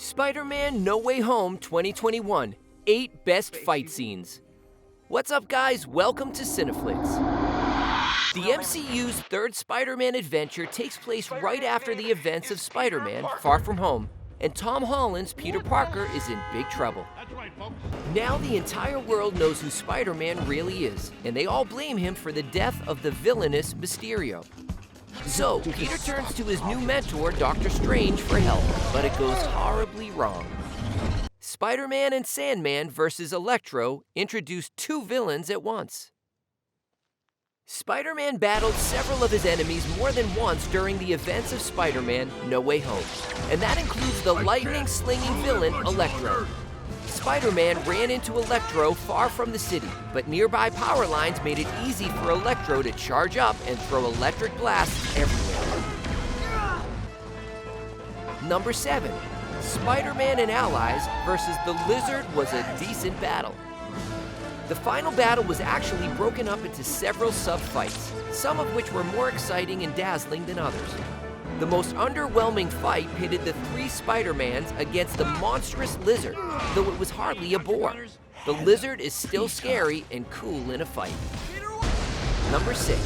Spider-Man No Way Home 2021, 8 Best Fight Scenes. What's up guys, welcome to Cineflix. The MCU's third Spider-Man adventure takes place right after the events of Spider-Man Far From Home, and Tom Holland's Peter Parker is in big trouble. Now the entire world knows who Spider-Man really is, and they all blame him for the death of the villainous Mysterio. So, Peter turns to his new mentor, Dr. Strange, for help, but it goes horribly wrong. Spider-Man and Sandman vs. Electro introduce two villains at once. Spider-Man battled several of his enemies more than once during the events of Spider-Man No Way Home, and that includes the lightning-slinging villain Electro. Spider-Man ran into Electro far from the city, but nearby power lines made it easy for Electro to charge up and throw electric blasts everywhere. Number 7. Spider-Man and Allies vs. the Lizard was a decent battle. The final battle was actually broken up into several sub-fights, some of which were more exciting and dazzling than others. The most underwhelming fight pitted the 3 Spider-Mans against the monstrous Lizard, though it was hardly a bore. The Lizard is still scary and cool in a fight. Number 6.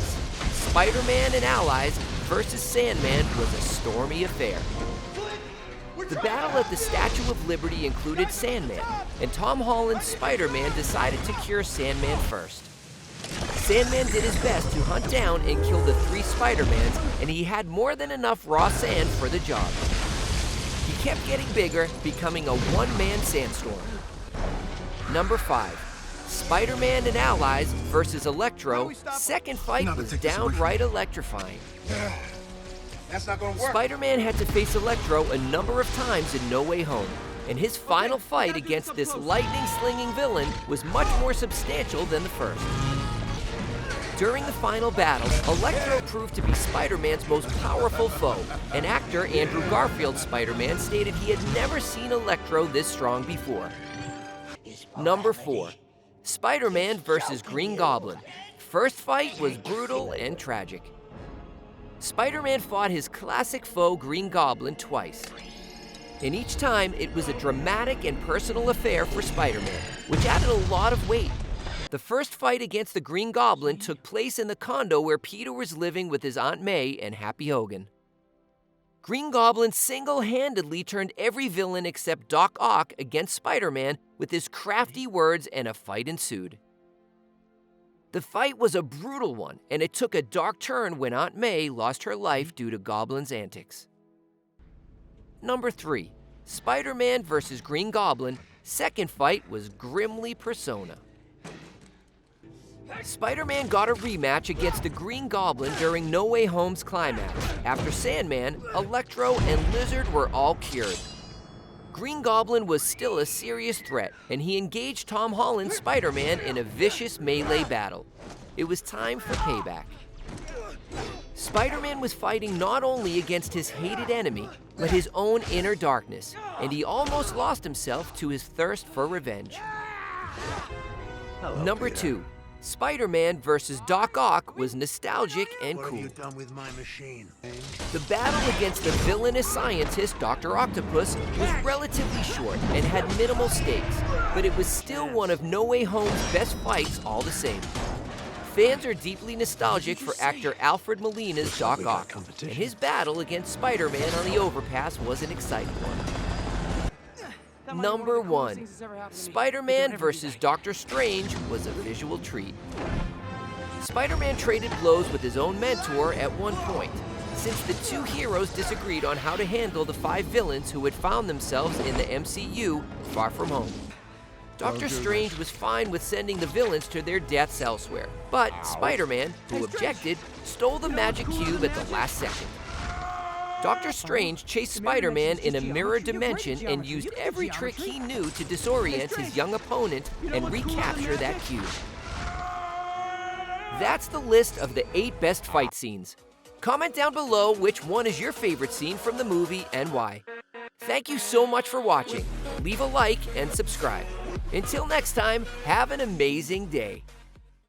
Spider-Man and Allies vs. Sandman was a stormy affair. The battle at the Statue of Liberty included Sandman, and Tom Holland's Spider-Man decided to cure Sandman first. Sandman did his best to hunt down and kill the 3 Spider-Mans, and he had more than enough raw sand for the job. He kept getting bigger, becoming a one-man sandstorm. Number 5. Spider-Man and Allies vs. Electro. Second fight was downright electrifying. That's not gonna work. Spider-Man had to face Electro a number of times in No Way Home, and his final fight against this lightning-slinging villain was much more substantial than the first. During the final battle, Electro proved to be Spider-Man's most powerful foe, and actor Andrew Garfield's Spider-Man stated he had never seen Electro this strong before. Number 4. Spider-Man vs. Green Goblin. First fight was brutal and tragic. Spider-Man fought his classic foe Green Goblin twice, and each time it was a dramatic and personal affair for Spider-Man, which added a lot of weight. The first fight against the Green Goblin took place in the condo where Peter was living with his Aunt May and Happy Hogan. Green Goblin single-handedly turned every villain except Doc Ock against Spider-Man with his crafty words, and a fight ensued. The fight was a brutal one, and it took a dark turn when Aunt May lost her life due to Goblin's antics. Number 3. Spider-Man vs. Green Goblin. Second fight was grimly persona. Spider-Man got a rematch against the Green Goblin during No Way Home's climax, after Sandman, Electro, and Lizard were all cured. Green Goblin was still a serious threat, and he engaged Tom Holland's Spider-Man in a vicious melee battle. It was time for payback. Spider-Man was fighting not only against his hated enemy, but his own inner darkness, and he almost lost himself to his thirst for revenge. Number 2. Spider-Man vs. Doc Ock was nostalgic and cool. The battle against the villainous scientist, Dr. Octopus, was relatively short and had minimal stakes, but it was still one of No Way Home's best fights all the same. Fans are deeply nostalgic for actor Alfred Molina's Doc Ock, and his battle against Spider-Man on the overpass was an exciting one. Number 1. Spider-Man vs. Dr. Strange was a visual treat. Spider-Man traded blows with his own mentor at one point, since the two heroes disagreed on how to handle the 5 villains who had found themselves in the MCU Far From Home. Dr. Strange was fine with sending the villains to their deaths elsewhere, but Spider-Man, who objected, stole the magic cube at the last second. Dr. Strange chased Spider-Man in a mirror dimension and used every trick he knew to disorient his young opponent and recapture that cube. That's the list of the 8 best fight scenes. Comment down below which one is your favorite scene from the movie and why. Thank you so much for watching. Leave a like and subscribe. Until next time, have an amazing day.